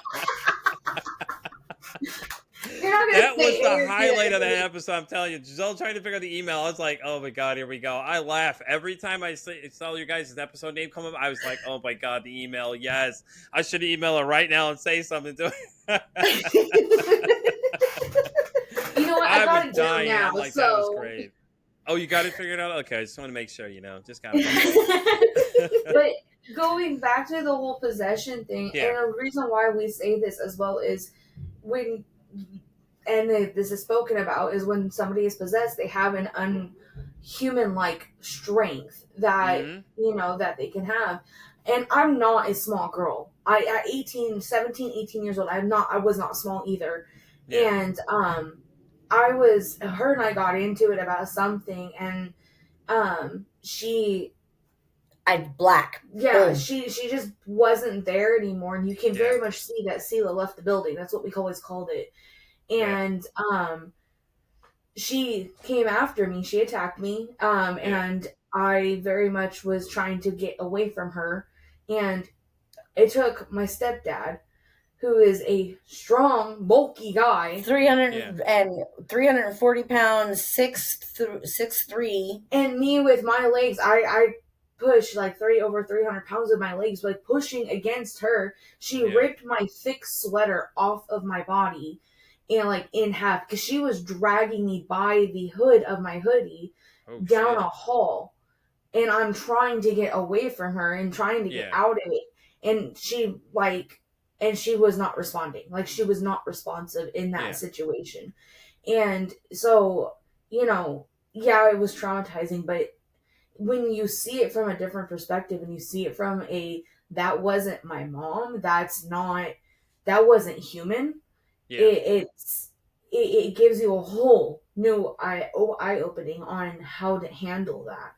You're not gonna
That
sit
was the
here and do
highlight of that
that.
episode. I'm telling you, Giselle trying to figure out the email. I was like, oh my god, here we go. I laugh every time I saw your guys' episode name come up. I was like, oh my god, the email. Yes, I should email her right now and say something to her.
You know what? I
I was
got it down
dying.
now.
I'm like, that was
So,
great. Oh, you got it figured out? Okay, I just want to make sure, just kind of fucking
but going back to the whole possession thing,
yeah.
and the reason why we say this as well is when, and this is spoken about, is when somebody is possessed, they have an unhuman like strength that
Mm-hmm.
that they can have. And I'm not a small girl. I at 18 years old, I was not small either.
Yeah.
And her and I got into it about something, and she
I'm black.
yeah,
Boom.
she just wasn't there anymore, and you can
Yeah.
very much see that Sela left the building. That's what we always called it.
Yeah.
And she came after me. She attacked me.
Yeah.
And I very much was trying to get away from her. And it took my stepdad, who is a strong, bulky guy,
340 pounds, 6'3",
and me with my legs. I pushed like over 300 pounds with my legs, like pushing against her. She ripped my thick sweater off of my body and like in half because she was dragging me by the hood of my hoodie down a hall, and I'm trying to get away from her and trying to get out of it, and she was not responding. Like, she was not responsive in that situation. And so, yeah, it was traumatizing, but when you see it from a different perspective and you see it from that wasn't my mom, that wasn't human. It gives you a whole new eye opening on how to handle that.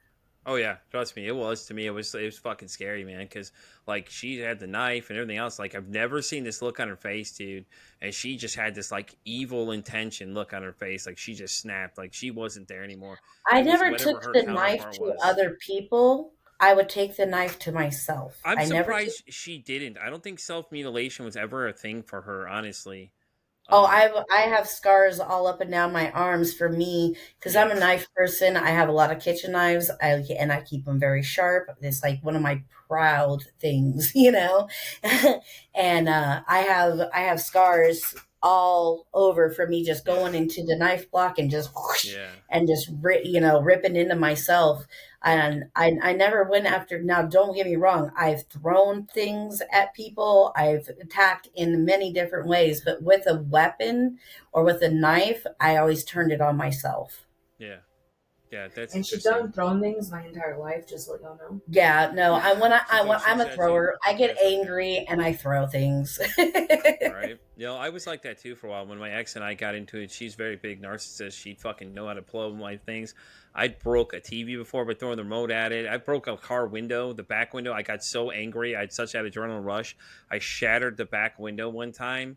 Oh yeah, trust me, it was to me. It was fucking scary, man. Because like she had the knife and everything else. Like I've never seen this look on her face, dude. And she just had this like evil intention look on her face. Like she just snapped. Like she wasn't there anymore.
I
It was
never
whatever
took
her
the knife
counterpart
to
was.
other people. I would take the knife to myself.
I'm
I never took.
surprised she didn't. I don't think self mutilation was ever a thing for her, honestly.
Oh,
Um,
I have scars all up and down my arms for me because I'm
yeah,
a knife person. I have a lot of kitchen knives. I keep them very sharp. It's like one of my proud things, and I have scars all over for me just
yeah,
going into the knife block and just whoosh,
yeah.
and just ripping into myself. And I never went after. Now, don't get me wrong. I've thrown things at people. I've attacked in many different ways, but with a weapon or with a knife, I always turned it on myself.
Yeah. Yeah, that's
And she's
interesting.
done thrown things my entire life, just so y'all know.
Yeah, no.
She
I'm a
said she
thrower. I get
that's okay.
angry and I throw things.
Right. I was like that too for a while. When my ex and I got into it, she's very big narcissist. She'd fucking know how to blow my things. I broke a TV before by throwing the remote at it. I broke a car window, the back window. I got so angry. I had such an adrenaline rush. I shattered the back window one time.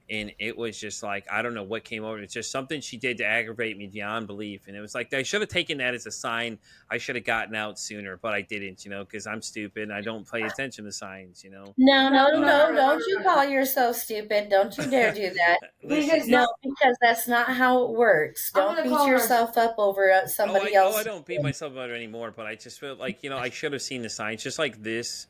And it was just like, I don't know what came over. It's just something she did to aggravate me beyond belief. And it was like, I should have taken that as a sign. I should have gotten out sooner, but I didn't, because I'm stupid and I don't pay attention to signs.
No,
No,
no,
no, no,
no.
no, no,
Don't you
no, no.
call yourself stupid. Don't you dare do that.
Because
Listen,
no,
No, because that's not how it works.
I'm
Don't
gonna
beat
call her.
yourself up over somebody
I
else.
don't beat myself about it anymore, but I just feel like, I should have seen the signs. Just like this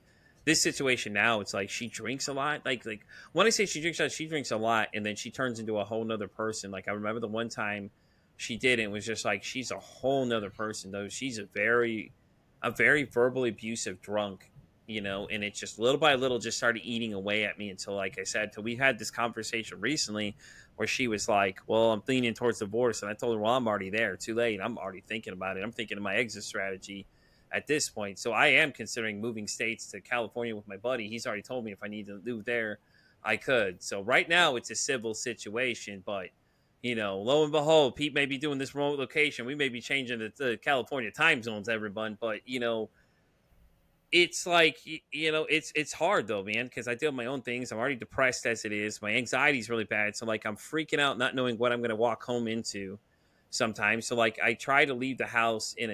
situation now, it's like she drinks a lot. Like when I say she drinks a lot, and then she turns into a whole nother person. Like I remember the one time she did it, it was just like she's a whole nother person though. She's a very verbally abusive drunk, and it just little by little just started eating away at me until, like I said, till we had this conversation recently where she was like, well, I'm leaning towards divorce. And I told her, well, I'm already there. Too late. I'm already thinking about it. I'm thinking of my exit strategy at this point. So I am considering moving states to California with my buddy. He's already told me if I need to move there, I could. So right now it's a civil situation, but lo and behold, Pete may be doing this remote location. We may be changing the California time zones, everyone. But it's like it's hard though, man, because I deal with my own things. I'm already depressed as it is. My anxiety is really bad, so like I'm freaking out, not knowing what I'm going to walk home into sometimes. So like I try to leave the house in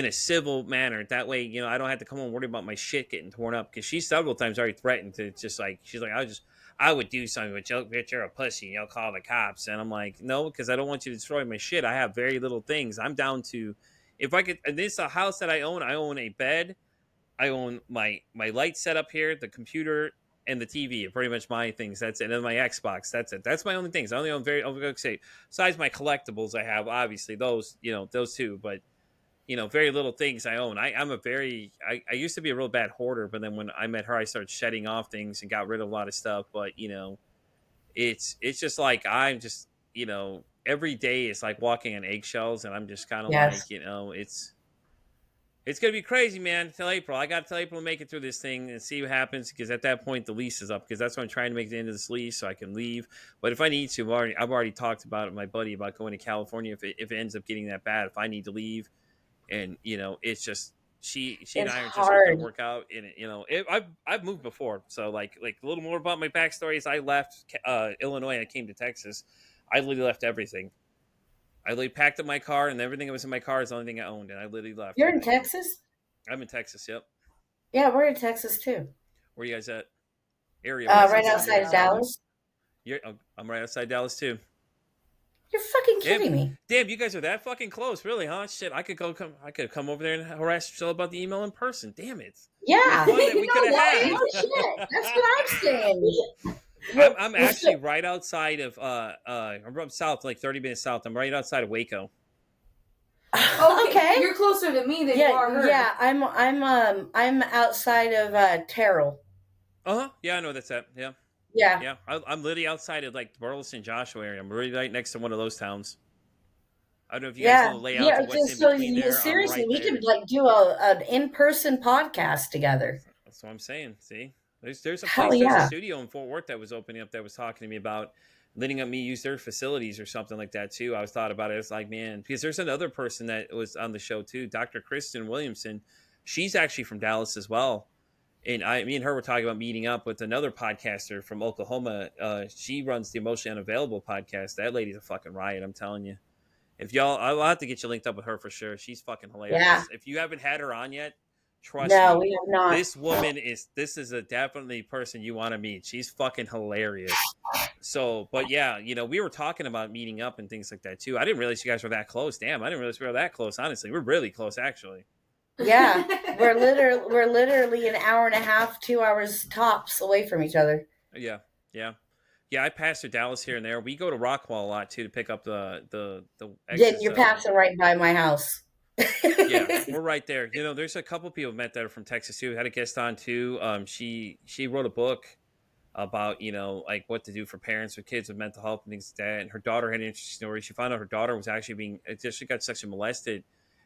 a civil manner. That way, I don't have to come home and worry about my shit getting torn up. Because she several times already threatened to just like, she's like, I would do something, but you're a pussy and you'll call the cops. And I'm like, no, because I don't want you to destroy my shit. I have very little things. I'm down to, if I could, and this is a house that I own. I own a bed. I own my light setup here, the computer, and the TV are pretty much my things. That's it. And then my Xbox. That's it. That's my only things. I only own I'm going to say, besides my collectibles I have, obviously, those two. But very little things I own. I used to be a real bad hoarder, but then when I met her, I started shedding off things and got rid of a lot of stuff. But it's just like I'm just every day is like walking on eggshells, and I'm just kind of
Yes.
like it's gonna be crazy, man. Till April, I got till April to make it through this thing and see what happens. Because at that point, the lease is up. Because that's what I'm trying to make the end of this lease, so I can leave. But if I need to, I've already talked about it with my buddy about going to California if it ends up getting that bad. If I need to leave, and it's just she and
It's
I are just not going
hard.
to work out. And I've moved before, so like a little more about my backstory is I left Illinois. I came to Texas. I literally left everything. I literally packed up my car, and everything that was in my car is the only thing I owned, and I literally left.
You're in Texas?
I'm in Texas. Yep.
Yeah, we're in Texas too.
Where you guys at? Area wise,
Right outside of Dallas.
I'm right outside Dallas too.
You're fucking kidding me.
Damn, you guys are that fucking close, really, huh? Shit, I could come over there and harass Phil about the email in person. Damn it.
Yeah.
Fun that we could have had.
Oh, shit. That's what I'm saying.
I'm actually right outside of I'm from south, like 30 minutes south. I'm right outside of Waco.
Okay.
You're closer to me than you are her.
Yeah, I'm outside of Terrell.
Uh-huh. Yeah, I know that's that. Yeah.
Yeah.
Yeah. I'm literally outside of like the Burleson, Joshua area. I'm really right next to one of those towns. I don't know if you guys know the layout of what's in between there.
Seriously,
right
we
there.
could like do an in-person podcast together.
That's what I'm saying. See, there's a
Hell
place, there's
yeah.
a studio in Fort Worth that was opening up that was talking to me about letting up me use their facilities or something like that too. I was thought about it. It's like, man, because there's another person that was on the show too, Dr. Kristen Williamson. She's actually from Dallas as well. And me and her were talking about meeting up with another podcaster from Oklahoma. She runs the Emotionally Unavailable podcast. That lady's a fucking riot, I'm telling you. If y'all, I'll have to get you linked up with her for sure. She's fucking hilarious.
Yeah.
If you haven't had her on yet, trust
No,
me.
we have not.
This is a definitely person you want to meet. She's fucking hilarious. So, but yeah, we were talking about meeting up and things like that too. I didn't realize you guys were that close. Damn, I didn't realize we were that close. Honestly, we're really close actually.
Yeah, we're literally an hour and a half, 2 hours tops away from each other.
Yeah. I pass through Dallas here and there. We go to Rockwall a lot too to pick up the exits.
You're passing right by my house.
Yeah, we're right there. There's a couple people met that are from Texas too. Had a guest on too. She wrote a book about like what to do for parents with kids with mental health and things like that. And her daughter had an interesting story. She found out her daughter was actually she got sexually molested.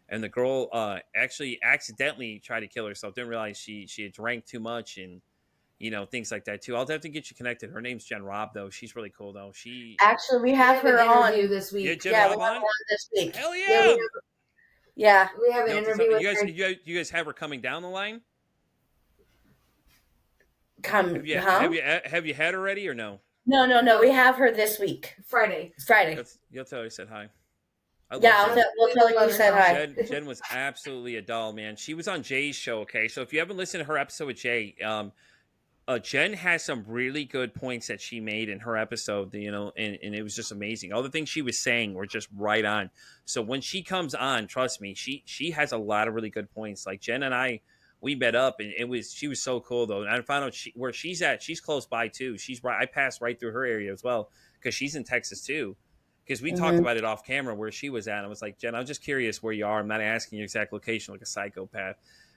And the girl actually accidentally tried to kill herself. Didn't realize she had drank too much and things like that too. I'll have to get you connected. Her name's Jen Robb though. She's really cool though.
Actually we have her on
this week.
We have her on
this week.
Hell yeah!
Yeah,
we have an interview with her.
You guys have her coming down the line?
Have
you had her ready or no?
No. We have her this week.
Friday.
You'll tell her I said hi.
Yeah, we'll tell her you said hi.
Jen was absolutely a doll, man. She was on Jay's show, okay? So if you haven't listened to her episode with Jay, Jen has some really good points that she made in her episode, and it was just amazing. All the things she was saying were just right on. So when she comes on, trust me, she has a lot of really good points. Like Jen and I, we met up, and she was so cool though. And I found out where she's at. She's close by too. I passed right through her area as well because she's in Texas too. Because we talked about it off camera where she was at. I was like, Jen, I'm just curious where you are. I'm not asking your exact location like a psychopath.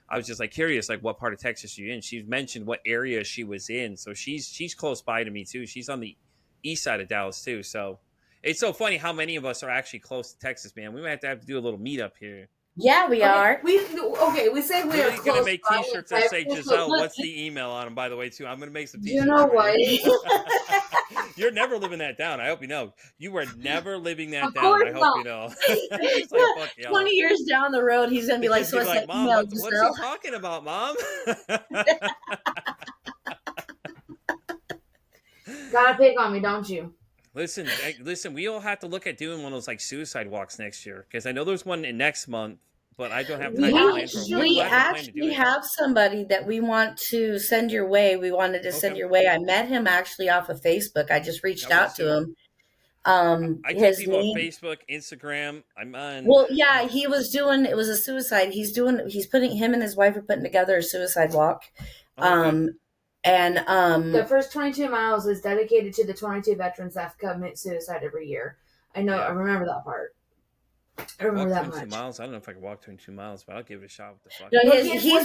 I was just like curious, like what part of Texas you're in. She mentioned what area she was in. So she's close by to me too. She's on the east side of Dallas too. So it's so funny how many of us are actually close to Texas, man. We might have to do a little meetup here.
Yeah, we are.
We say we are close.
Gonna make T-shirts that say Giselle. What's the email on them? By the way, too, I'm gonna make some T-shirts.
You know what?
You're never living that down. I hope you know. You were never living that down. I hope you know. It's like, fuck y'all.
20 years down the road, he's gonna be like, "So what's that
Mom,
email,
what's
Giselle?"
he talking about, Mom?
Gotta pick on me, don't you?
Listen. We all have to look at doing one of those like suicide walks next year because I know there's one in next month. But I don't have time to plan for it.
We actually have somebody that we want to send your way. We wanted to send your way. I met him actually off of Facebook. I just reached out to him.
I tell people on Facebook, Instagram. I'm on.
Well, yeah, it was a suicide. Him and his wife are putting together a suicide walk.
Okay.
The first 22 miles is dedicated to the 22 veterans that commit suicide every year. I know. Yeah. I remember that part. I remember that much.
Miles. I don't know if I can walk 22 miles, but I'll give it a shot. What the fuck?
No,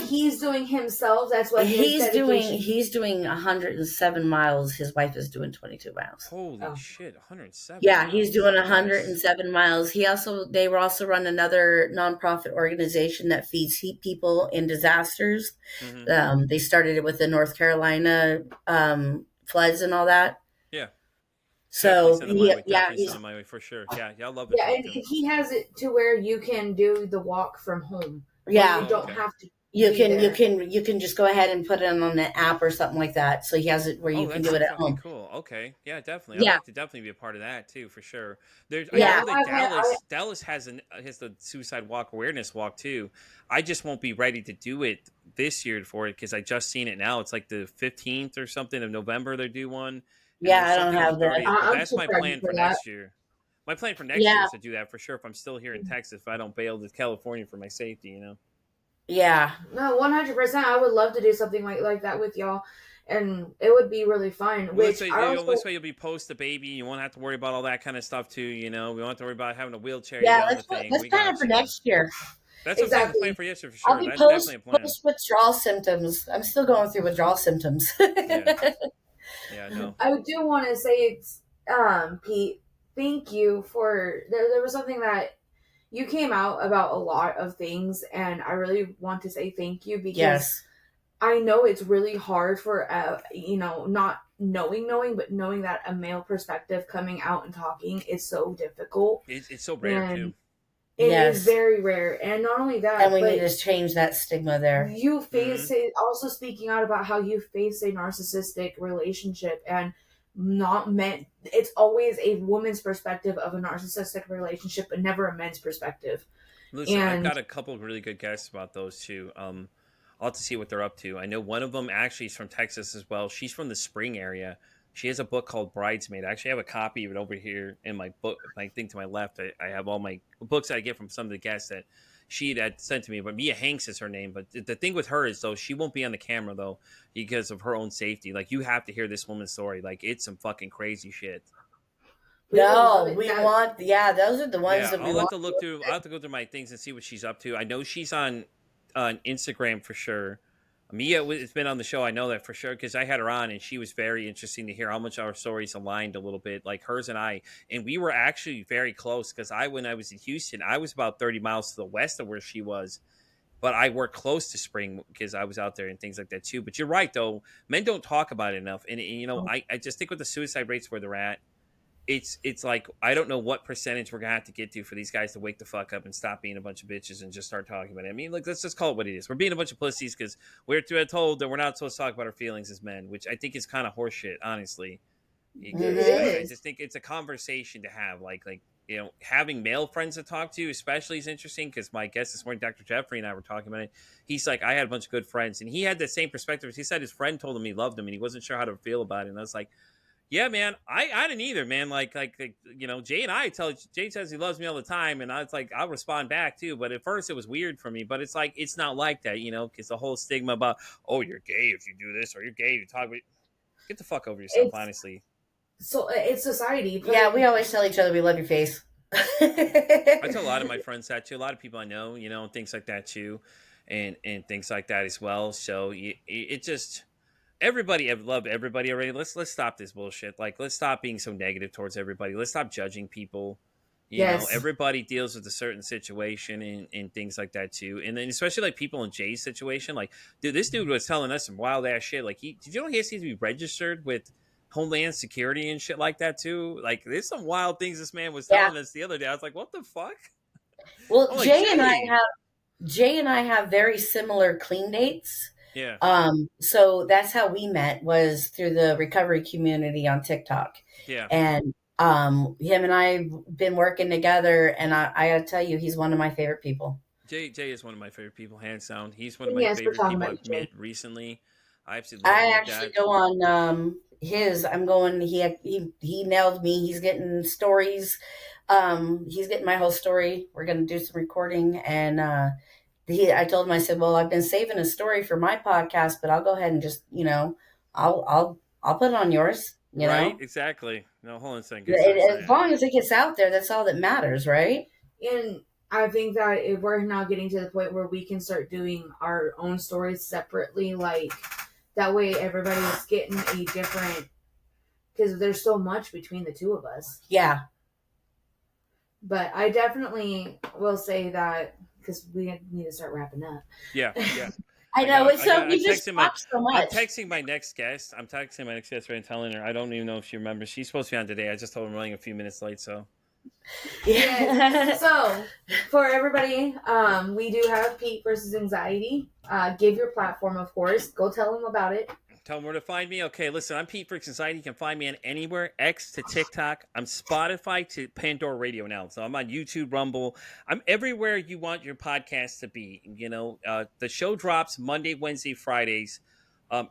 he's doing himself. That's what
he's doing. He's doing 107 miles. His wife is doing 22 miles.
Holy shit, 107.
Yeah, miles. He's doing 107 miles. They were also run another nonprofit organization that feeds people in disasters. Mm-hmm. They started it with the North Carolina floods and all that.
Yeah.
So
he's on my way for sure. Yeah, I love it.
Yeah, and he has it to where you can do the walk from home.
Yeah,
you don't have to.
You
be
can you
there.
can you can just go ahead and put it on an app or something like that. So he has it where you
Oh,
can
that's
do
so
it at
fucking
home.
cool. Okay, yeah, definitely. I'd
Yeah,
like to definitely be a part of that too, for sure. There's, I
yeah,
know
Yeah,
that
I
Dallas has the suicide walk awareness walk too. I just won't be ready to do it this year for it because I just seen it now. It's like the 15th or something of November they do one, and
yeah.
there's
I don't
something on the
have the.
30th. But
I'm
that's
so
my
excited
plan
for
for
that.
next year. My plan for next year
Yeah,
is to do that for sure. If I'm still here in Texas, if I don't bail to California for my safety, you know.
yeah,
No, 100%. I would love to do something like that with y'all, and it would be really fun.
Well, this
Which
way,
I
this
also,
way you'll be post the baby. You won't have to worry about all that kind of stuff too. You know, we won't have to worry about having a wheelchair you
yeah.
get on the thing.
Let's
We
plan it
got
for
you.
next year.
That's what I'm saying. The plan
exactly.
for yesterday for
I'll
sure.
be
That's definitely a plan.
post withdrawal symptoms. I'm still going through withdrawal symptoms.
Yeah, yeah, no,
I do want to say it's Pete. Thank you for there was something that you came out about a lot of things, and I really want to say thank you because
Yes,
I know it's really hard for not knowing but knowing that a male perspective coming out and talking is so difficult,
it's so rare
and
too.
it is
yes.
very rare. And not only
And
that,
we need
but
to change that stigma there.
you
Hmm.
face it, also speaking out about how you face a narcissistic relationship and not meant it's always a woman's perspective of a narcissistic relationship but never a men's perspective.
Listen, I've
And
got a couple of really good guests about those too. I'll have to see what they're up to. I know one of them actually is from Texas as well. She's from the Spring area. She has a book called Bridesmaid. I actually have a copy of it over here in my book. My thing to my left, I have all my books that I get from some of the guests that she had sent to me. But Mia Hanks is her name. But the thing with her is though she won't be on the camera though because of her own safety. Like you have to hear this woman's story. Like it's some fucking crazy shit.
we would love
No,
it
we
that
want. Yeah, those are the ones
Yeah,
that we
I'll have
want.
to look through. I'll have to go through my things and see what she's up to. I know she's on Instagram for sure. Mia has been on the show. I know that for sure because I had her on and she was very interesting to hear how much our stories aligned a little bit, like hers and I. And we were actually very close because when I was in Houston, I was about 30 miles to the west of where she was. But I worked close to Spring because I was out there and things like that too. But you're right though, men don't talk about it enough. And you know, I just think with the suicide rates where they're at, it's like I don't know what percentage we're gonna have to get to for these guys to wake the fuck up and stop being a bunch of bitches and just start talking about it. I mean, like let's just call it what it is. We're being a bunch of pussies because we're told that we're not supposed to talk about our feelings as men, which I think is kind of horseshit, honestly. Because
it
Hmm.
I
is.
just think it's a conversation to have, like you know, having male friends to talk to, especially is interesting. Because my guest this morning, Dr. Jeffrey, and I were talking about it. He's like, I had a bunch of good friends, and he had the same perspective. He said his friend told him he loved him, and he wasn't sure how to feel about it. And I was like, yeah, man, I didn't either, man. Like you know, Jay says he loves me all the time, and I was like, I'll respond back too. But at first, it was weird for me. But it's like it's not like that, you know, because the whole stigma about oh, you're gay if you do this, or you're gay if you talk about. Get the fuck over yourself,
It's
honestly.
so it's society
Yeah, we
putting
always tell each other we love your face.
I tell a lot of my friends that too. A lot of people I know, you know, and things like that too, and things like that as well. So it just everybody have loved everybody already. Let's stop this bullshit. Like let's stop being so negative towards everybody. Let's stop judging people. You know,
yes.
everybody deals with a certain situation and things like that too. And then especially like people in Jay's situation, like dude, this dude was telling us some wild ass shit. Like did you know he has to be registered with Homeland Security and shit like that too? Like there's some wild things this man was
Yeah.
telling us the other day. I was like, what the fuck?
Well,
I'm like, Jay.
Jay and I have very similar clean dates.
Yeah,
So that's how we met was through the recovery community on TikTok.
yeah.
And him and I've been working together and I gotta tell you, he's one of my favorite people.
Jay is one of my favorite people, hands down. He's one of
And
my
yes, we're
favorite
talking
people
about you,
I've
Jay.
met recently. I absolutely love him
I
like
actually
that.
go on his I'm going he nailed me. He's getting stories. He's getting my whole story. We're gonna do some recording and I told him, I said, well, I've been saving a story for my podcast, but I'll go ahead and just, I'll put it on yours, you
Right?
know,
Exactly. No, hold on a second. Good start
as
saying.
long as it gets out there, that's all that matters. Right.
And I think that if we're now getting to the point where we can start doing our own stories separately, like that way everybody's getting a different, because there's so much between the two of us.
Yeah.
But I definitely will say that because we need to start wrapping up.
Yeah, yeah.
I know. It's so,
I'm
we just
texting
talk so much.
my next guest. I'm texting my next guest right and telling her I don't even know if she remembers. She's supposed to be on today. I just told her I'm running a few minutes late, so
Yes. So for everybody, we do have Pete versus anxiety. Give your platform, of course. Go tell them about it.
Tell them where to find me. Okay, listen, I'm Pete Freaks Society. You can find me on anywhere, X to TikTok. I'm Spotify to Pandora Radio now. So I'm on YouTube, Rumble. I'm everywhere you want your podcast to be. The show drops Monday, Wednesday, Fridays.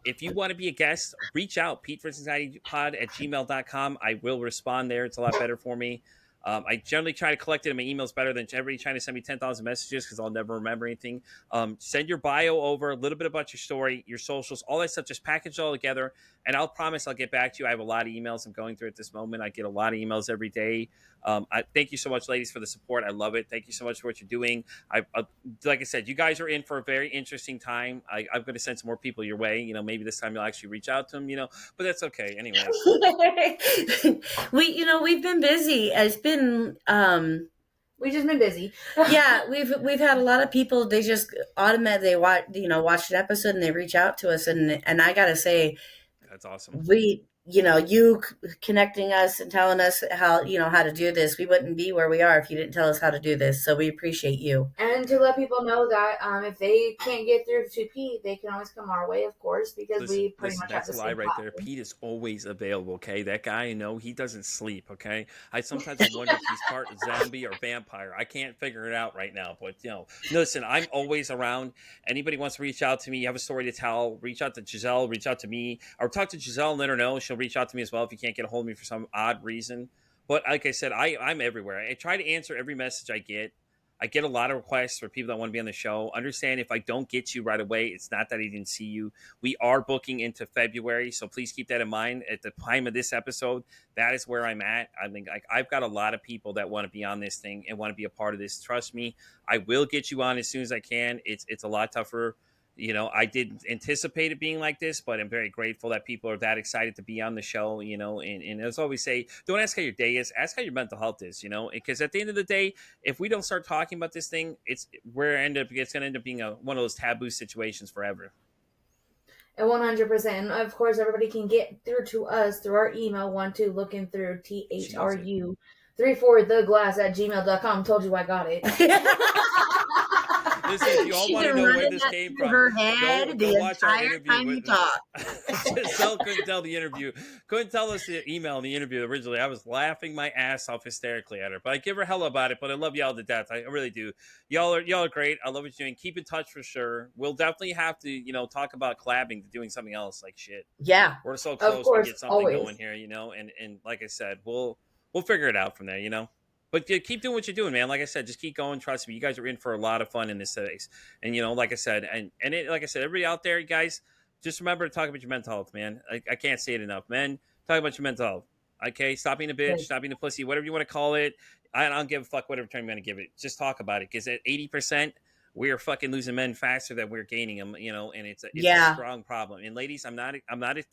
If you want to be a guest, reach out, Pete Freaks Society pod at gmail.com. I will respond there. It's a lot better for me. I generally try to collect it in my emails better than everybody trying to send me 10,000 messages because I'll never remember anything. Send your bio over, a little bit about your story, your socials, all that stuff. Just package it all together, and I'll promise I'll get back to you. I have a lot of emails I'm going through at this moment. I get a lot of emails every day. I thank you so much, ladies, for the support. I love it. Thank you so much for what you're doing. Like I said, you guys are in for a very interesting time. I'm going to send some more people your way. Maybe this time you'll actually reach out to them. But that's okay. Anyways,
we've been busy. It's been
We've just been busy.
Yeah, we've had a lot of people. They just automatically watch an episode and they reach out to us, and I gotta say,
that's awesome.
You connecting us and telling us how to do this. We wouldn't be where we are if you didn't tell us how to do this. So we appreciate you.
And to let people know that if they can't get through to Pete, they can always come our way, of course, because we pretty much have the
that's a
same
lie right
platform.
there. Pete is always available. Okay, that guy, he doesn't sleep. Okay, I sometimes wonder if he's part zombie or vampire. I can't figure it out right now. But listen, I'm always around. Anybody wants to reach out to me, you have a story to tell, reach out to Giselle, reach out to me, or talk to Giselle and let her know. She'll reach out to me as well if you can't get a hold of me for some odd reason. But like I said, I'm everywhere. I try to answer every message I get. I get a lot of requests for people that want to be on the show. Understand if I don't get you right away, it's not that I didn't see you. We are booking into February, so please keep that in mind. At the time of this episode, that is where I'm at. I mean, I've got a lot of people that want to be on this thing and want to be a part of this. Trust me, I will get you on as soon as I can. It's a lot tougher. I didn't anticipate it being like this, but I'm very grateful that people are that excited to be on the show, and as I always say, don't ask how your day is, ask how your mental health is, because at the end of the day, if we don't start talking about this thing, it's going to end up being one of those taboo situations forever.
And 100%. Of course, everybody can get through to us through our email, looking through THRU 34theglass@gmail.com. Told you I got it.
Listen, if you all want to know where this came from, go watch our interview with Giselle. Couldn't tell the interview, couldn't tell us the email in the interview originally. I was laughing my ass off hysterically at her, but I give her hell about it. But I love y'all to death. I really do. Y'all are great. I love what you're doing. Keep in touch for sure. We'll definitely have to talk about collabing to doing something else like shit.
Yeah,
we're so close.
Of course,
to get something
always
going here, and like I said, we'll figure it out from there. But keep doing what you're doing, man. Like I said, just keep going. Trust me, you guys are in for a lot of fun in this space. And like I said, like I said, everybody out there, you guys, just remember to talk about your mental health, man. I can't say it enough, men. Talk about your mental health. Okay, stop being a bitch, stop being a pussy, whatever you want to call it. I don't give a fuck whatever term you want to give it. Just talk about it, because at 80%, we're fucking losing men faster than we're gaining them. And it's a strong problem. And ladies, I'm not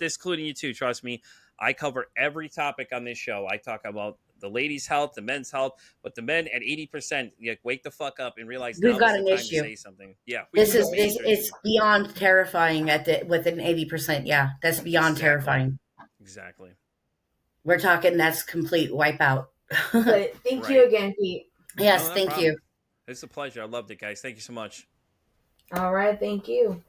excluding you too. Trust me, I cover every topic on this show. I talk about the ladies' health, the men's health, but the men at 80%, wake the fuck up and realize
we've got an issue.
To say something. Yeah,
it's beyond terrifying with an 80%. Yeah, that's beyond terrifying.
Exactly.
We're talking that's complete wipeout.
But thank you again, Pete.
Yes, thank you.
It's a pleasure. I loved it, guys. Thank you so much.
All right, thank you.